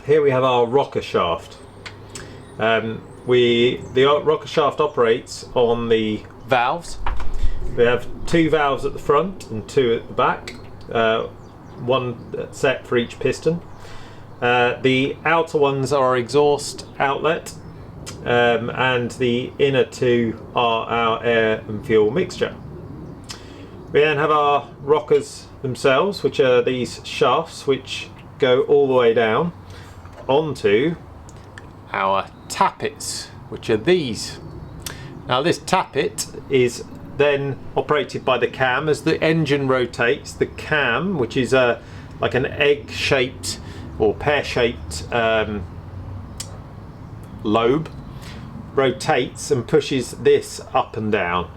here we have our rocker shaft. The rocker shaft operates on the valves. We have 2 valves at the front and 2 at the back, one set for each piston. The outer ones are exhaust outlet, and the inner 2 are our air and fuel mixture. We then have our rockers themselves, which are these shafts which go all the way down onto our tappets, which are these. Now this tappet is then operated by the cam. As the engine rotates, the cam, which is like an egg-shaped or pear-shaped lobe, rotates and pushes this up and down.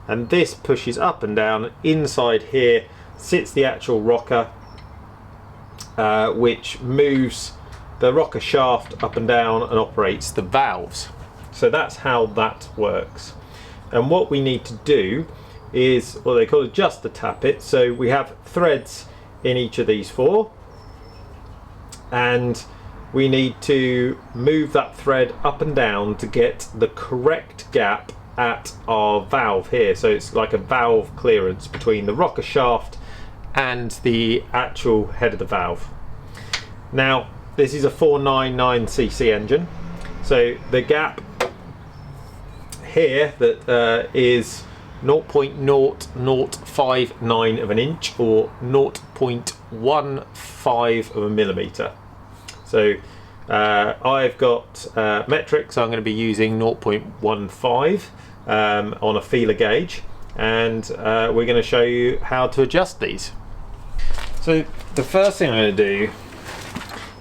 And this pushes up and down. Inside here sits the actual rocker, which moves the rocker shaft up and down and operates the valves. So that's how that works. And what we need to do is what they call adjust the tappet. So we have threads in each of these 4, and we need to move that thread up and down to get the correct gap at our valve here. So it's like a valve clearance between the rocker shaft and the actual head of the valve. Now this is a 499cc engine, so the gap here that is 0.0059 of an inch or 0.15 of a millimeter. So I've got metric, so I'm going to be using 0.15 on a feeler gauge, and we're going to show you how to adjust these. So the first thing I'm going to do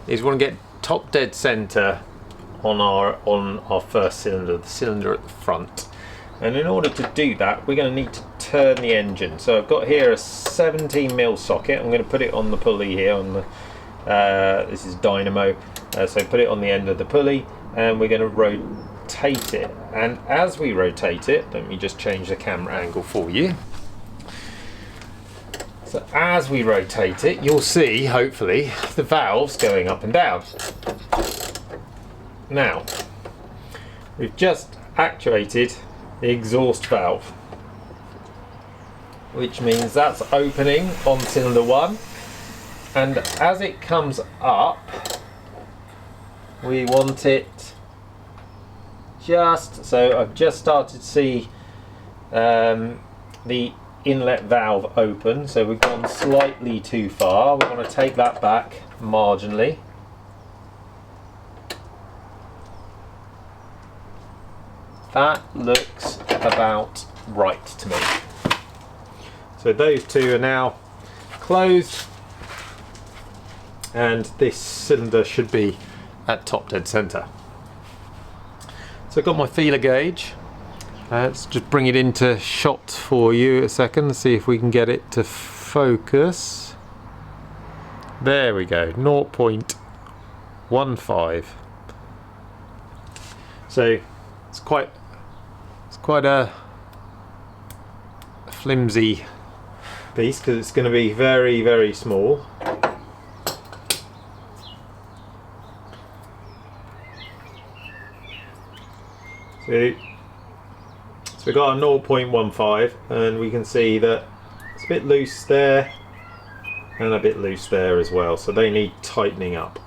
is we want to get top dead center on our first cylinder, the cylinder at the front. And in order to do that, we're going to need to turn the engine. So I've got here a 17mm socket. I'm going to put it on the pulley here on the this is dynamo, so put it on the end of the pulley, and we're going to rotate it. And as we rotate it, let me just change the camera angle for you. So as we rotate it, you'll see, hopefully, the valves going up and down. Now, we've just actuated the exhaust valve, which means that's opening on cylinder 1, and as it comes up, we want it just, so I've just started to see the inlet valve open, so we've gone slightly too far. We want to take that back marginally. That looks about right to me. So those 2 are now closed, and this cylinder should be at top dead center. So I've got my feeler gauge. Let's just bring it into shot for you a second, see if we can get it to focus. There we go, 0.15. So it's quite a flimsy piece because it's going to be very, very small. So we've got a 0.15, and we can see that it's a bit loose there and a bit loose there as well, so they need tightening up.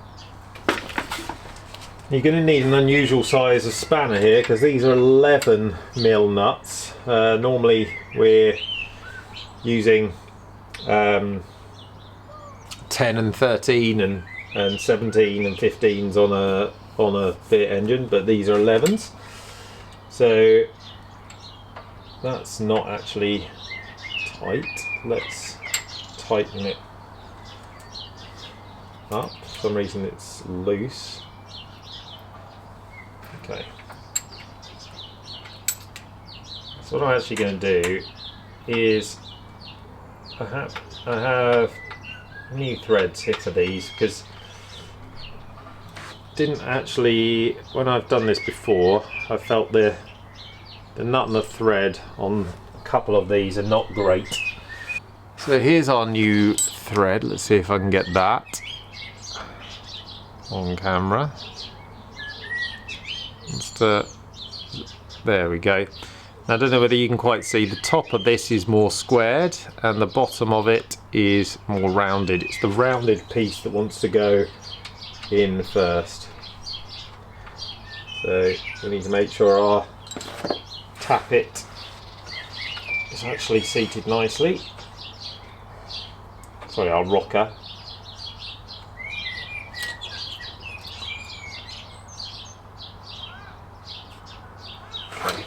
You're going to need an unusual size of spanner here because these are 11mm nuts. Normally we're using 10 and 13 and 17 and 15s on a Fiat engine, but these are 11s. So that's not actually tight. Let's tighten it up. For some reason it's loose. Okay. So what I'm actually going to do is I have new threads here for these because didn't actually, when I've done this before, I felt the nut and the thread on a couple of these are not great. So here's our new thread. Let's see if I can get that. on camera. There we go. Now, I don't know whether you can quite see, the top of this is more squared and the bottom of it is more rounded. It's the rounded piece that wants to go in first. So we need to make sure our tappet is actually seated nicely. Sorry, our rocker. Okay.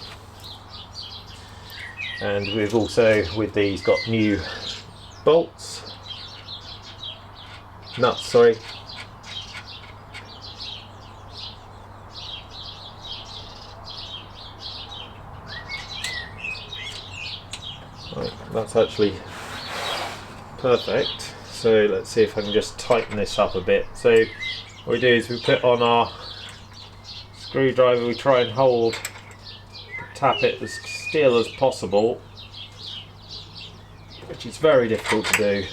And we've also, with these, got new nuts, sorry. Right, that's actually perfect. So let's see if I can just tighten this up a bit. So what we do is we put on our screwdriver, we try and hold the tappet as still as possible, which is very difficult to do,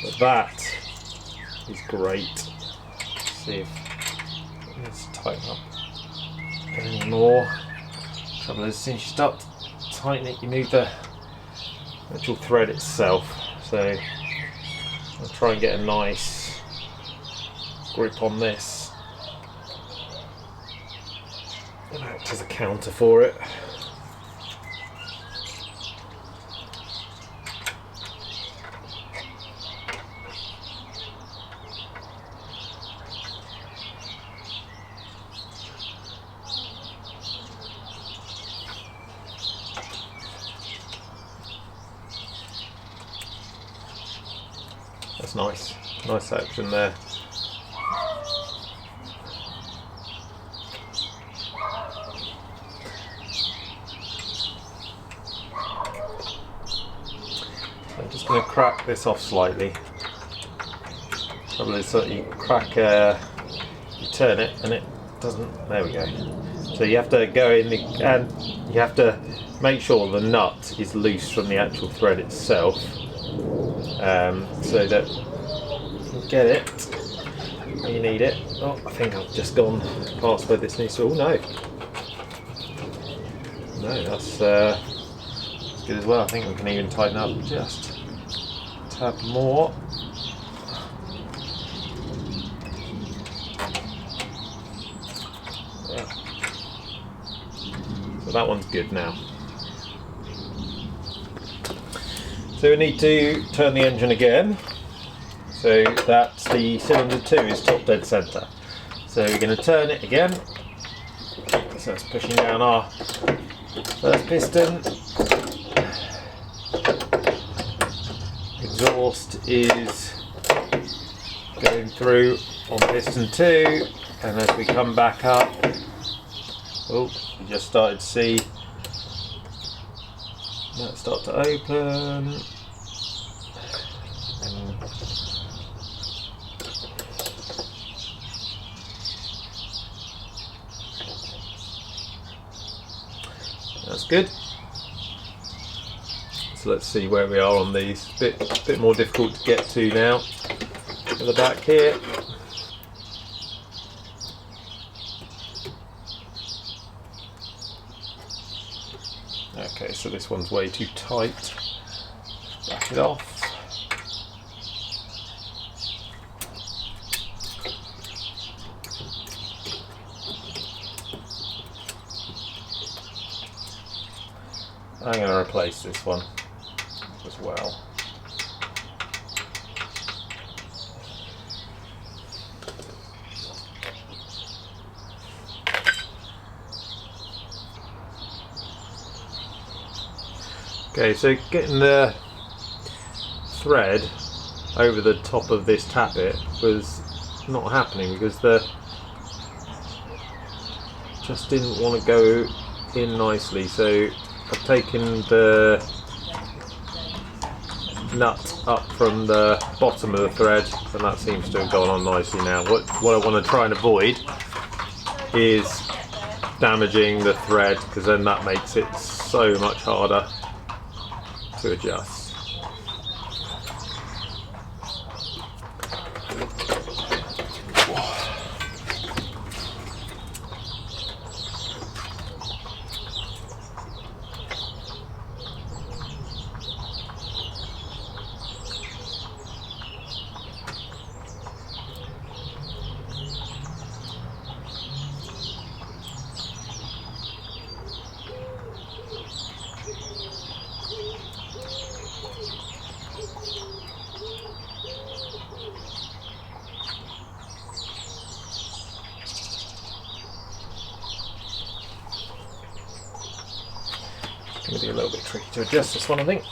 but that is great. Let's see if let's tighten up any more. Trouble is, as soon as you start tightening it, you move the actual thread itself. So I'll try and get a nice grip on this and act as a counter for it. That's nice action there. I'm just going to crack this off slightly. Trouble is that you crack, you turn it and it doesn't. There we go. So you have to go in and you have to make sure the nut is loose from the actual thread itself. So that you get it where you need it. Oh, I think I've just gone past where this needs to. Oh no, that's good as well. I think we can even tighten up just a tad more. Yeah. So that one's good now. So we need to turn the engine again, so that the cylinder 2 is top dead centre. So we're going to turn it again, so that's pushing down our first piston. Exhaust is going through on piston 2, and as we come back up, oh, we just started to see that start to open. That's good. So let's see where we are on these. Bit more difficult to get to now. At the back here. Okay, so this one's way too tight. Back it off. I'm going to replace this one as well. Okay, so getting the thread over the top of this tappet was not happening because the just didn't want to go in nicely. So I've taken the nut up from the bottom of the thread, and that seems to have gone on nicely now. What I want to try and avoid is damaging the thread, because then that makes it so much harder to adjust. be a little bit tricky to adjust this one, I think.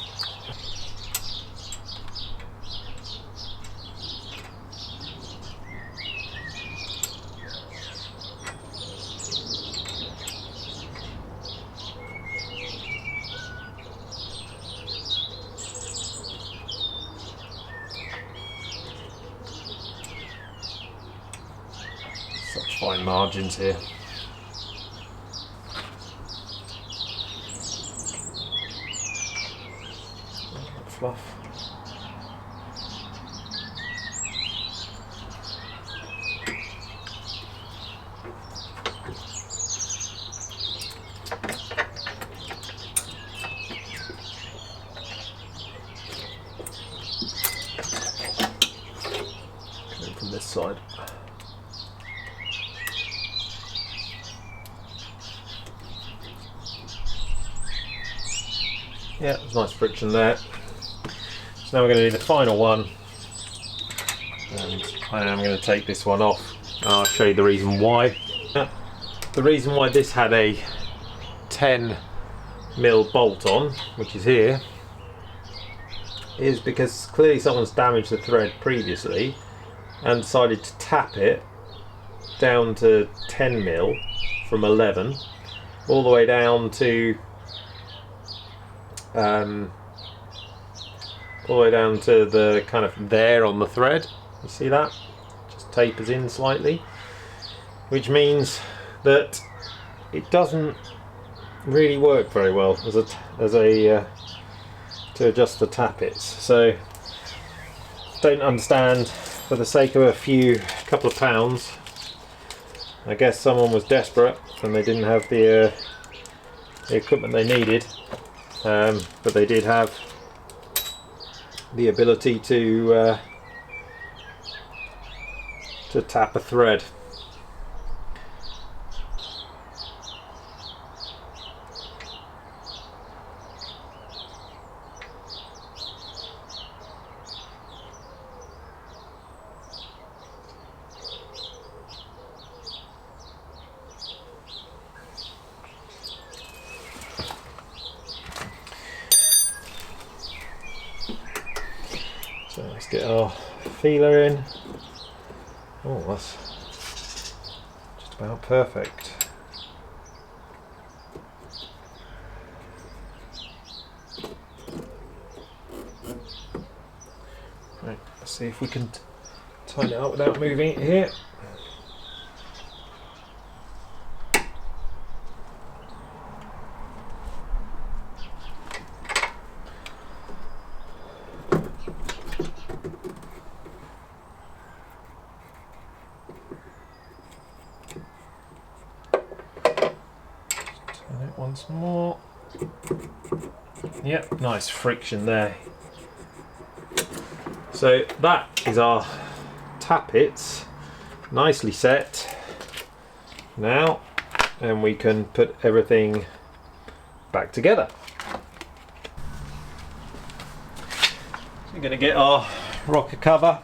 Such fine margins here. Fluff. Coming from this side. Yeah, there's nice friction there. So now we're going to do the final one, and I am going to take this one off. I'll show you the reason why. The reason why this had a 10mm bolt on, which is here, is because clearly someone's damaged the thread previously and decided to tap it down to 10mm from 11 all the way down to all the way down to the kind of there on the thread. You see that? Just tapers in slightly, which means that it doesn't really work very well as a to adjust the tappets. So don't understand, for the sake of couple of pounds, I guess someone was desperate and they didn't have the equipment they needed, but they did have the ability to tap a thread. So let's get our feeler in. Oh, that's just about perfect. Right, let's see if we can tighten it up without moving it here. Once more. Yep, nice friction there. So that is our tappets, nicely set now, and we can put everything back together. So we're going to get our rocker cover.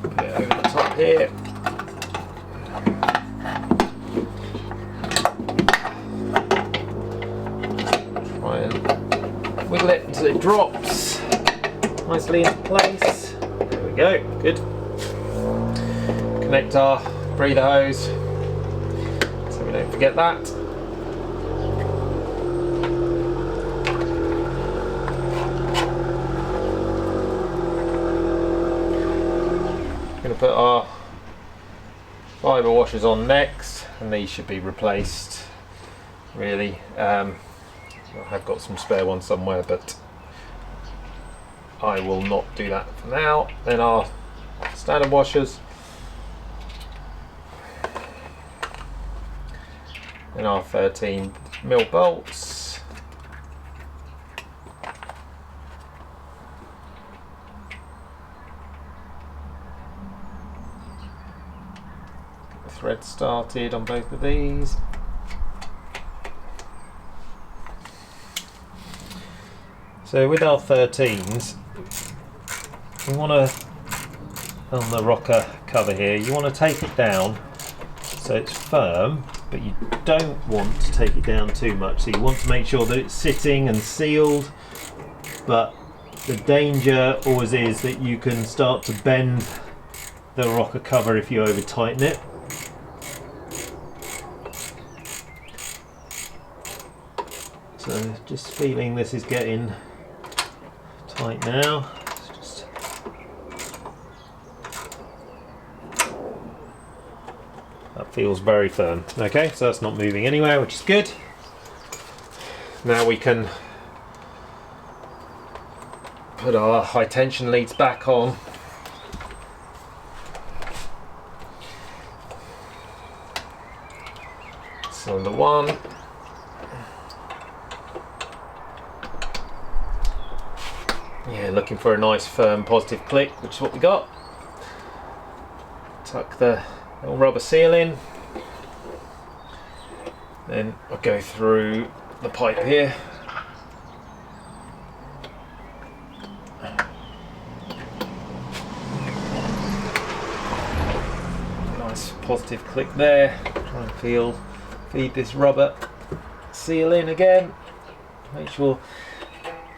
Put it over the top here. Wiggle it until it drops nicely into place. There we go, good. Connect our breather hose so we don't forget that. We're going to put our fibre washers on next, and these should be replaced really. I've got some spare ones somewhere, but I will not do that for now. Then our standard washers, and our 13mm bolts, get the thread started on both of these. So with our 13s, you want to, on the rocker cover here, you want to take it down so it's firm but you don't want to take it down too much. So you want to make sure that it's sitting and sealed, but the danger always is that you can start to bend the rocker cover if you over tighten it. So just feeling this is getting tight now. That feels very firm. Okay, so that's not moving anywhere, which is good. Now we can put our high tension leads back on. Cylinder 1. Yeah, looking for a nice firm positive click, which is what we got. Tuck the little rubber seal in. Then I'll go through the pipe here. Nice positive click there. Try and feed this rubber seal in again. Make sure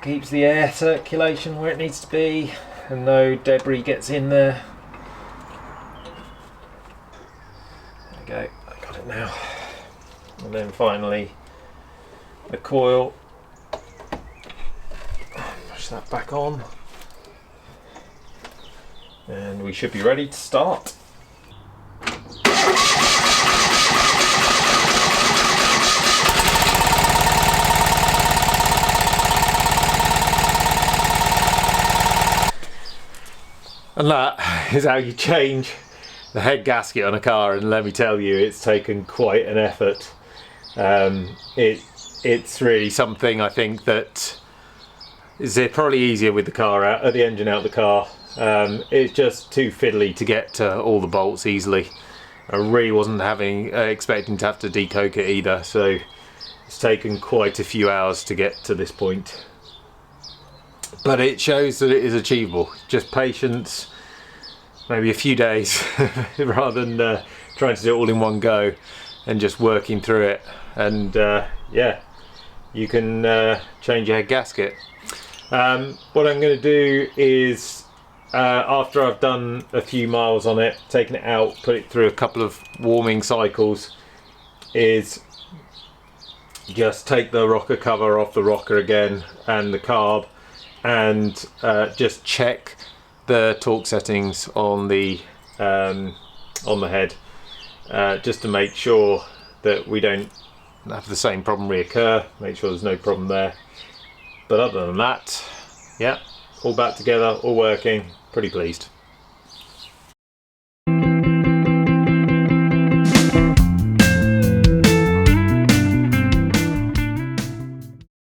keeps the air circulation where it needs to be and no debris gets in there. There we go, I got it now. And then finally the coil, push that back on, and we should be ready to start. And that is how you change the head gasket on a car, and let me tell you, it's taken quite an effort. It's really something I think that is probably easier with the car out, the engine out of the car. It's just too fiddly to get to all the bolts easily. I really wasn't expecting to have to decoke it either, so it's taken quite a few hours to get to this point. But it shows that it is achievable. Just patience, maybe a few days, rather than trying to do it all in one go and just working through it. And yeah, you can change your head gasket. What I'm going to do is, after I've done a few miles on it, taken it out, put it through a couple of warming cycles, is just take the rocker cover off the rocker again and the carb, and just check the torque settings on the head, just to make sure that we don't have the same problem reoccur. Make sure there's no problem there. But other than that, yeah, all back together, all working, pretty pleased.